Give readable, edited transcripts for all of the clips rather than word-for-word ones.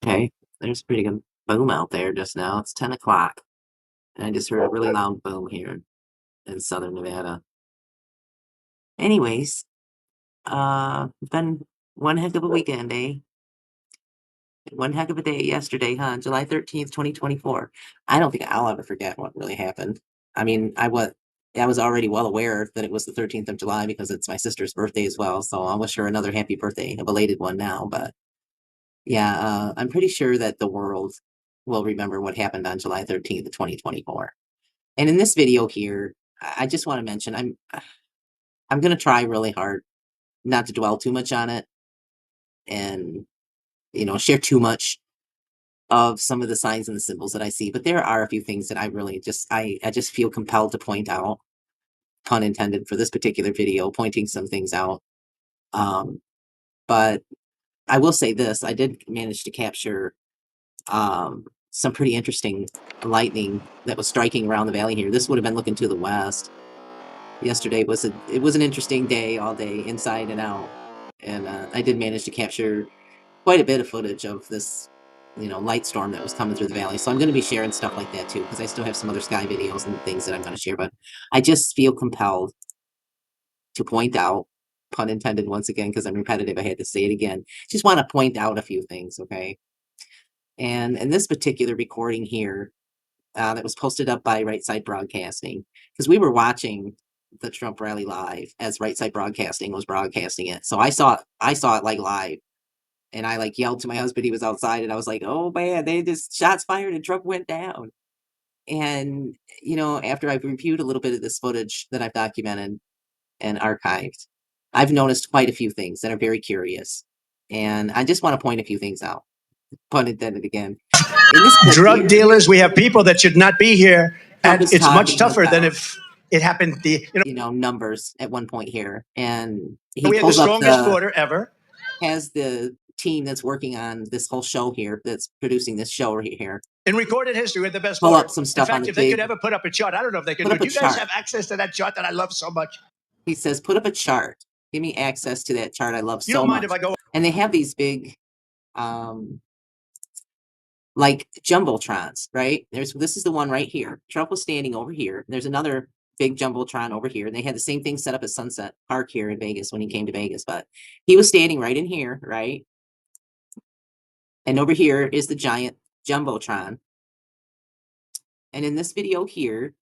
Okay, there's a pretty good boom out there just now. It's 10 o'clock, and I just heard a really loud boom here in southern Nevada. Anyways, it's been one heck of a weekend, eh? One heck of a day yesterday, huh? July 13th, 2024. I don't think I'll ever forget what really happened. I mean, I was already well aware that it was the 13th of July because it's my sister's birthday as well, so I'll wish her another happy birthday, a belated one now, but yeah, I'm pretty sure that the world will remember what happened on July 13th, 2024. And in this video here, I just want to mention I'm going to try really hard not to dwell too much on it and share too much of some of the signs and the symbols that I see, but there are a few things that I really I just feel compelled to point out, pun intended for this particular video, pointing some things out. Um, but I will say this, I did manage to capture some pretty interesting lightning that was striking around the valley here. This would have been looking to the west. Yesterday it was an interesting day, all day inside and out, and I did manage to capture quite a bit of footage of this, light storm that was coming through the valley. So I'm going to be sharing stuff like that too, because I still have some other sky videos and things that I'm going to share. But I just feel compelled to point out, pun intended once again, because I'm repetitive. I had to say it again. Just want to point out a few things, okay? And in this particular recording here, that was posted up by Right Side Broadcasting, because we were watching the Trump rally live as Right Side Broadcasting was broadcasting it. So I saw it like live, and I like yelled to my husband. He was outside, and I was like, "Oh man, they just shots fired and Trump went down." And after I've reviewed a little bit of this footage that I've documented and archived, I've noticed quite a few things that are very curious, and I just want to point a few things out. Pun intended again. In this clip Drug here, dealers. We have people that should not be here, Trump and is it's much talking tougher than about if it happened. numbers at one point here, and he We have the pulls up strongest border ever. has the team that's working on this whole show here, that's producing this show right here, In recorded history, we had the best pull border. up some In stuff on fact, the if they could big ever put up a chart, I don't know if they could put do up it. a You guys chart. have access to that chart that I love so much. He says, put up a chart. Give me access to that chart I love You so don't mind much. if I go? And they have these big like jumbotrons, right? This is the one right here. Trump was standing over here. There's another big jumbotron over here. And they had the same thing set up at Sunset Park here in Vegas when he came to Vegas, but he was standing right in here, right? And over here is the giant jumbotron. And in this video here,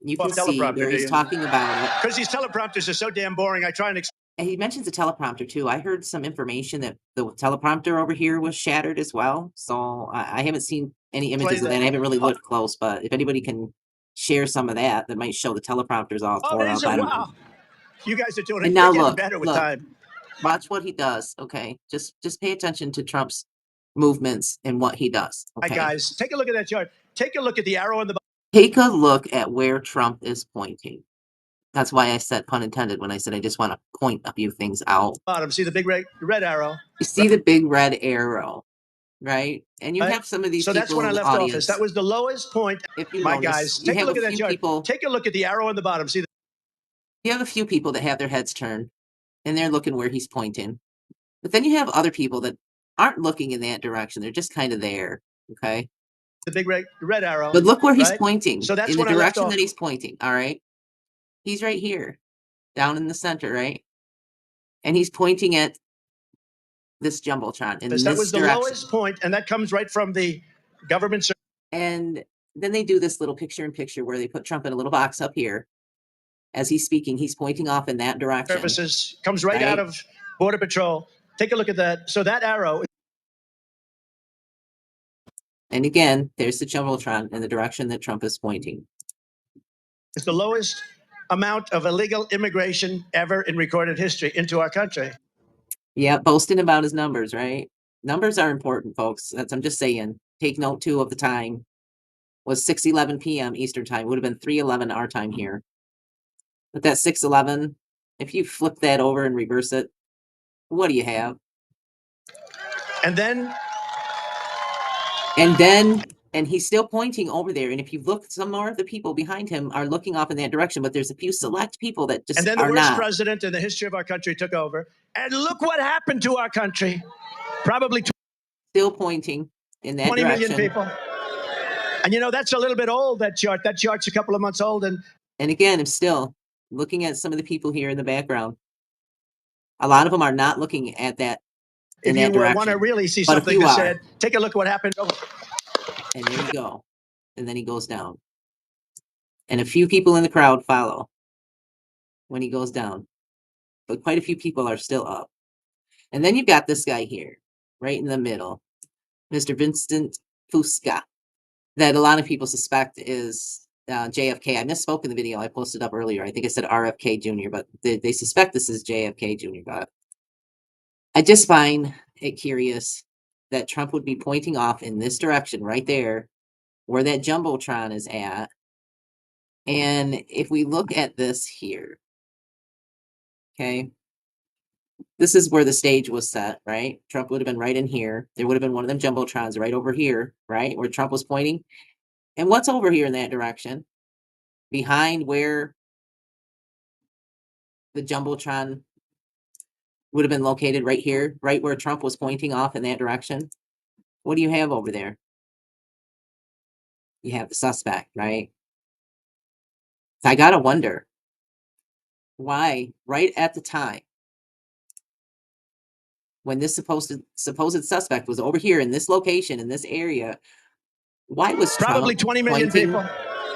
you can see where he's talking about it. Because these teleprompters are so damn boring. I try and explain. And he mentions a teleprompter too. I heard some information that the teleprompter over here was shattered as well. So I haven't seen any images of that. I haven't really looked close, but if anybody can share some of that, that might show the teleprompters all tore up. I don't know. You guys are doing And it. You're now getting look, better with time. watch what he does. Okay, just pay attention to Trump's movements and what he does. Hi, Okay, guys. Take a look at that chart. Take a look at the arrow in the take a look at where Trump is pointing. That's why I said pun intended when I said I just want to point a few things out. bottom. See the big red arrow? You see the big red arrow, right? And you Right? have some of these So that's people when in I the left office. audience. That was the lowest point. If you My notice, guys, you take a have a look at that few chart. people. Take a look at the arrow on the bottom. See You have a few people that have their heads turned, and they're looking where he's pointing. But then you have other people that aren't looking in that direction. They're just kind of there. Okay. the big red arrow? But look where he's Right? pointing, So that's in the when I left direction off. that he's pointing. All right. He's right here, down in the center, right? And he's pointing at this jumbotron in That this was the direction. lowest point, and that comes right from the government. And then they do this little picture in picture where they put Trump in a little box up here. As he's speaking, he's pointing off in that direction. Services comes right out of Border Patrol. Take a look at that. So that arrow. And again, there's the jumbotron in the direction that Trump is pointing. It's the lowest amount of illegal immigration ever in recorded history into our country. Yeah, boasting about his numbers, right? Numbers are important, folks. I'm just saying. Take note too of the time. Was 6:11 p.m. Eastern time. Would have been 3:11 our time here. But that 6:11, if you flip that over and reverse it, what do you have? And then And he's still pointing over there. And if you look, some more of the people behind him are looking off in that direction, but there's a few select people that just the are worst not. president in the history of our country took over. And look what happened to our country. Probably Still pointing in that 20 million direction. people. And you know, that's a little bit old, that chart. That chart's a couple of months old. And again, I'm still looking at some of the people here in the background. A lot of them are not looking at that in if that you want to direction, really see but a something few that's are. said, take a look at what happened. And there you go. And then he goes down. And a few people in the crowd follow when he goes down. But quite a few people are still up. And then you've got this guy here, right in the middle, Mr. Vincent Fusca, that a lot of people suspect is JFK. I misspoke in the video I posted up earlier. I think I said RFK Jr., but they suspect this is JFK Jr. But I just find it curious that Trump would be pointing off in this direction right there where that Jumbotron is at. And if we look at this here, okay, this is where the stage was set, right? Trump would have been right in here. There would have been one of them Jumbotrons right over here, right? Where Trump was pointing. And what's over here in that direction? Behind where the Jumbotron would have been located right here, right where Trump was pointing off in that direction. What do you have over there? You have the suspect, right? So I gotta wonder why, right at the time when this supposed suspect was over here in this location, in this area, why was Probably Trump 20 million pointing people.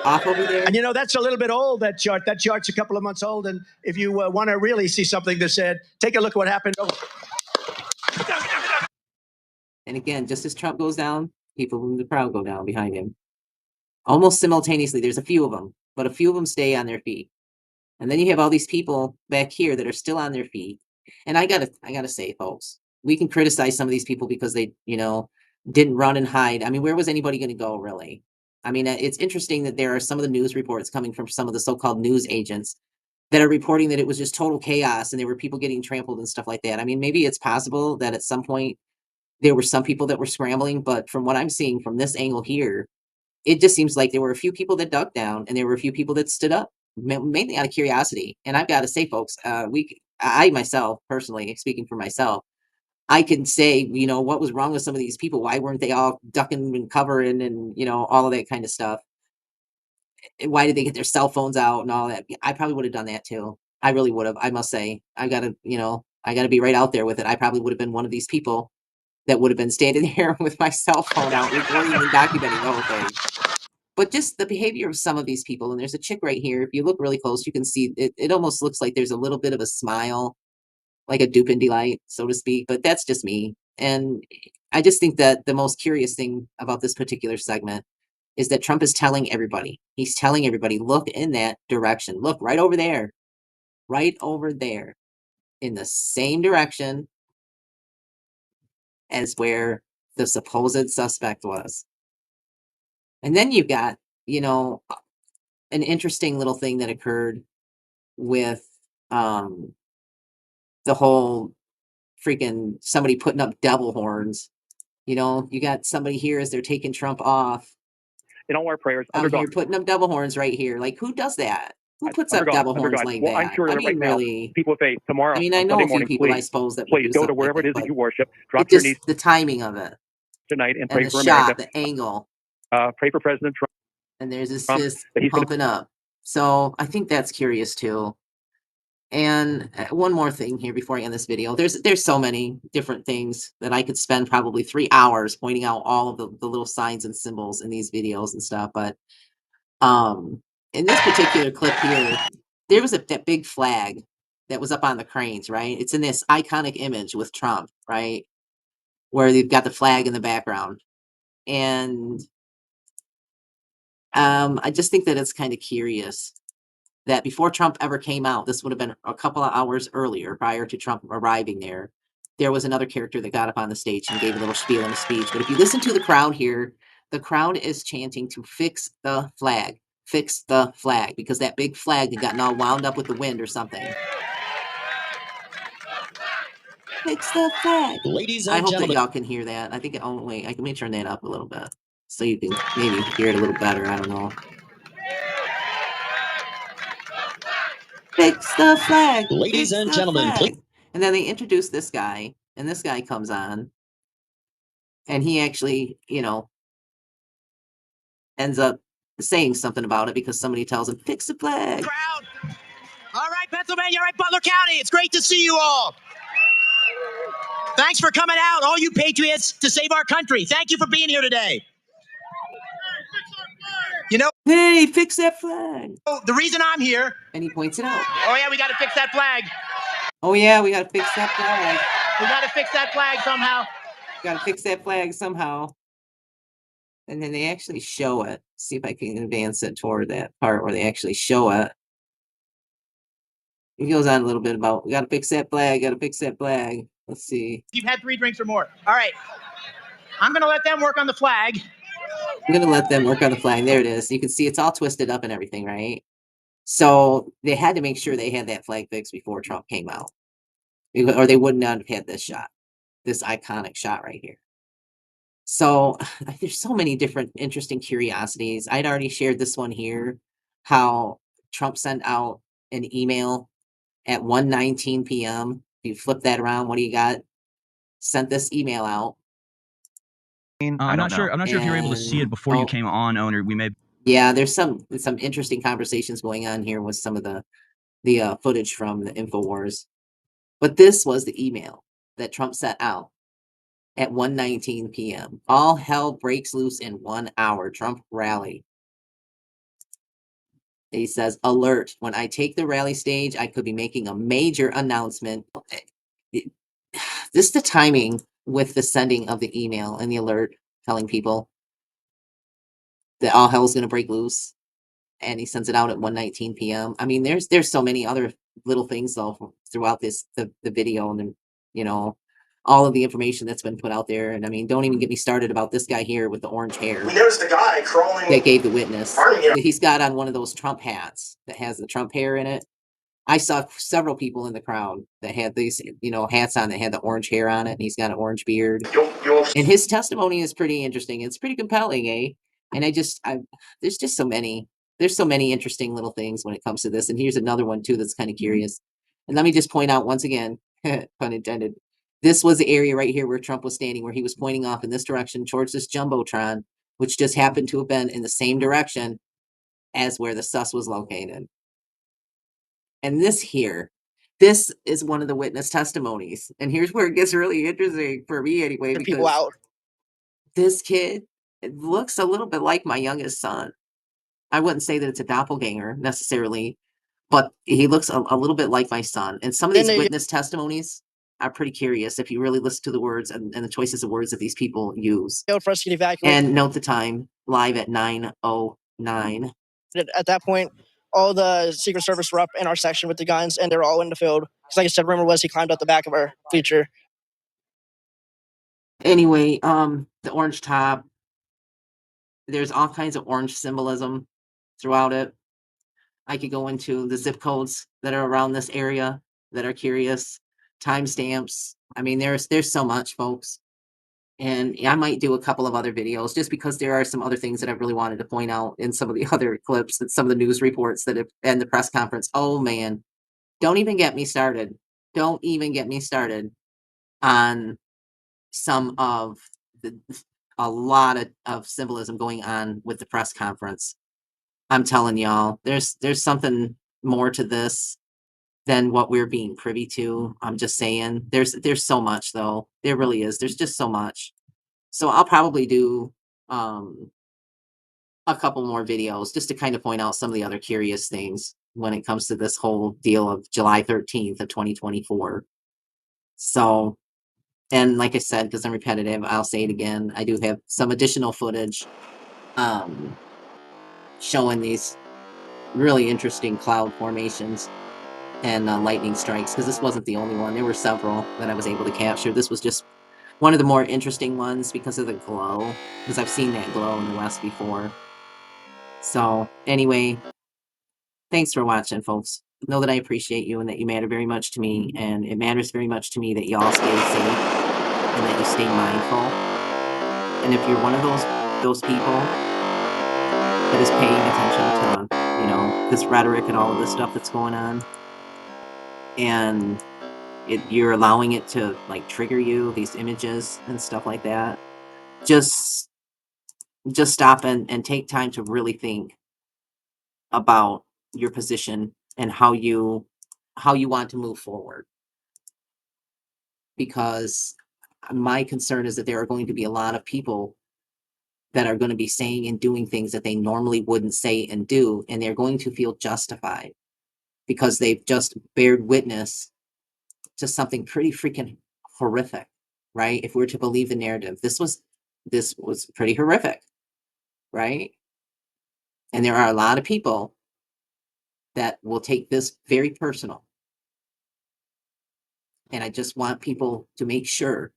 off over And there? you know, that's a little bit old, that chart. That chart's a couple of months old. And if you want to really see something that's said, take a look at what happened. And again, just as Trump goes down, people in the crowd go down behind him. Almost simultaneously, there's a few of them, but a few of them stay on their feet. And then you have all these people back here that are still on their feet. And I gotta say, folks, we can criticize some of these people because they, didn't run and hide. I mean, where was anybody going to go, really? I mean, it's interesting that there are some of the news reports coming from some of the so-called news agents that are reporting that it was just total chaos and there were people getting trampled and stuff like that. I mean, maybe it's possible that at some point there were some people that were scrambling, but from what I'm seeing from this angle here, it just seems like there were a few people that dug down and there were a few people that stood up, mainly out of curiosity. And I've got to say, folks, I myself, personally, speaking for myself, I can say, what was wrong with some of these people? Why weren't they all ducking and covering and, all of that kind of stuff? And why did they get their cell phones out and all that? I probably would have done that too. I really would have. I must say, I gotta be right out there with it. I probably would have been one of these people that would have been standing there with my cell phone out, recording and documenting the whole thing. But just the behavior of some of these people, and there's a chick right here. If you look really close, you can see it almost looks like there's a little bit of a smile, like a dupe and delight, so to speak. But that's just me. And I just think that the most curious thing about this particular segment is that Trump is telling everybody, he's telling everybody, look in that direction. Look right over there, in the same direction as where the supposed suspect was. And then you've got, you know, an interesting little thing that occurred with um the whole freaking somebody putting up devil horns. You got somebody here as they're taking Trump off in all our prayers under out God. here putting up devil horns right here. Like, who does that? Who puts Under up God, devil under horns God. like Well, I'm that? sure I that right mean, now, really. people of faith, I tomorrow mean, I on know Sunday a few morning, people, I please, suppose, that would please do go to something like wherever it that, is that but you worship, drop it to your knees just the timing of it tonight and and pray the for America. shot, the angle, Pray for President and there's this Trump fist that he's going to. pumping up. So I think that's curious too. And one more thing here before I end this video. There's so many different things that I could spend probably 3 hours pointing out all of the little signs and symbols in these videos and stuff. But in this particular clip here, there was that big flag that was up on the cranes, right? It's in this iconic image with Trump, right? Where they've got the flag in the background. And I just think that it's kind of curious that before Trump ever came out, this would have been a couple of hours earlier, prior to Trump arriving there was another character that got up on the stage and gave a little spiel and a speech. But if you listen to the crowd here, the crowd is chanting to fix the flag, because that big flag had gotten all wound up with the wind or something. Fix the flag. Ladies I and hope that gentlemen, y'all can hear that. I think, oh, wait, let me turn that up a little bit so you can maybe hear it a little better. I don't know. Fix the flag. ladies Fix and the gentlemen, please. flag. And then they introduce this guy, and this guy comes on. And he actually, ends up saying something about it because somebody tells him, fix the flag. Crowd. All right, Pennsylvania, all right, Butler County. It's great to see you all. Thanks for coming out, all you patriots, to save our country. Thank you for being here today. Hey, fix that flag. The reason I'm here. And he points it out. Oh, yeah, we got to fix that flag. Oh, yeah, we got to fix that flag. We got to fix that flag somehow. Got to fix that flag somehow. And then they actually show it. See if I can advance it toward that part where they actually show it. He goes on a little bit about, we got to fix that flag, got to fix that flag. Let's see. You've had 3 drinks or more. All right. I'm going to let them work on the flag. I'm going to let them work on the flag. There it is. You can see it's all twisted up and everything, right? So they had to make sure they had that flag fixed before Trump came out. Or they would not have had this shot, this iconic shot right here. So there's so many different interesting curiosities. I'd already shared this one here, how Trump sent out an email at 1:19 p.m. You flip that around, what do you got? Sent this email out. I'm not sure if you were able to see it before you came on, owner. We may. Yeah, there's some interesting conversations going on here with some of the footage from the InfoWars. But this was the email that Trump sent out at 1:19 p.m. All hell breaks loose in 1 hour. Trump rally. He says, alert, when I take the rally stage, I could be making a major announcement. This the timing with the sending of the email and the alert telling people that all hell's going to break loose. And he sends it out at 1:19 p.m. I mean, there's so many other little things though throughout the video, and then, all of the information that's been put out there. And I mean, don't even get me started about this guy here with the orange hair. We noticed a guy crawling. That gave the witness. Pardon me. He's got on one of those Trump hats that has the Trump hair in it. I saw several people in the crowd that had these, hats on that had the orange hair on it, and he's got an orange beard. And his testimony is pretty interesting. It's pretty compelling, eh? And there's just so many. There's so many interesting little things when it comes to this. And here's another one too that's kind of curious. And let me just point out once again, pun intended, this was the area right here where Trump was standing, where he was pointing off in this direction towards this jumbotron, which just happened to have been in the same direction as where the sus was located. And this is one of the witness testimonies. And here's where it gets really interesting for me anyway, because people out. This kid looks a little bit like my youngest son. I wouldn't say that it's a doppelganger necessarily, but he looks a little bit like my son. And some of these witness testimonies are pretty curious if you really listen to the words and the choices of words that these people use. For us to get evacuated. And note the time, live at 9:09. At that point, all the Secret Service were up in our section with the guns, and they're all in the field. Because like I said, rumor was he climbed up the back of our feature. Anyway, the orange top, there's all kinds of orange symbolism throughout it. I could go into the zip codes that are around this area that are curious, timestamps. I mean, there's so much, folks. And I might do a couple of other videos just because there are some other things that I really wanted to point out in some of the other clips and some of the news reports that have and the press conference. Oh man, don't even get me started. Don't even get me started on some of a lot of symbolism going on with the press conference. I'm telling y'all, there's something more to this than what we're being privy to. I'm just saying, there's so much though. There really is. There's just so much. So I'll probably do a couple more videos just to kind of point out some of the other curious things when it comes to this whole deal of July 13th of 2024. So, and like I said, because I'm repetitive, I'll say it again. I do have some additional footage showing these really interesting cloud formations and lightning strikes, because this wasn't the only one. There were several that I was able to capture. This was just one of the more interesting ones because of the glow, because I've seen that glow in the West before. So anyway, thanks for watching, folks. Know that I appreciate you and that you matter very much to me, and it matters very much to me that y'all stay safe and that you stay mindful. And if you're one of those people that is paying attention to, this rhetoric and all of this stuff that's going on, and you're allowing it to like trigger you, these images and stuff like that, just stop and take time to really think about your position and how you want to move forward. Because my concern is that there are going to be a lot of people that are going to be saying and doing things that they normally wouldn't say and do, and they're going to feel justified because they've just bared witness to something pretty freaking horrific, right? If we're to believe the narrative, this was pretty horrific, right? And there are a lot of people that will take this very personal. And I just want people to make sure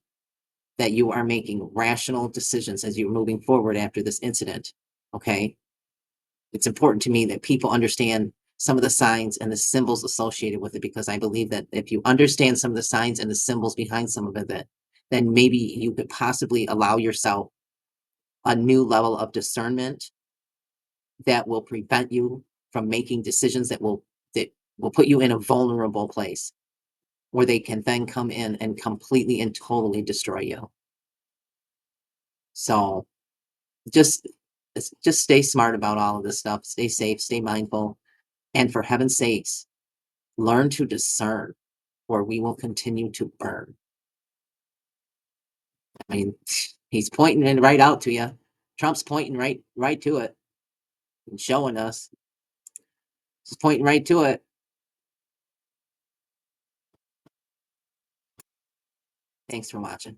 that you are making rational decisions as you're moving forward after this incident. Okay. It's important to me that people understand some of the signs and the symbols associated with it, because I believe that if you understand some of the signs and the symbols behind some of it, then maybe you could possibly allow yourself a new level of discernment that will prevent you from making decisions that will put you in a vulnerable place where they can then come in and completely and totally destroy you. So just stay smart about all of this stuff. Stay safe, stay mindful, and for heaven's sakes, learn to discern, or we will continue to burn. I mean, he's pointing it right out to you. Trump's pointing right to it and showing us. He's pointing right to it. Thanks for watching.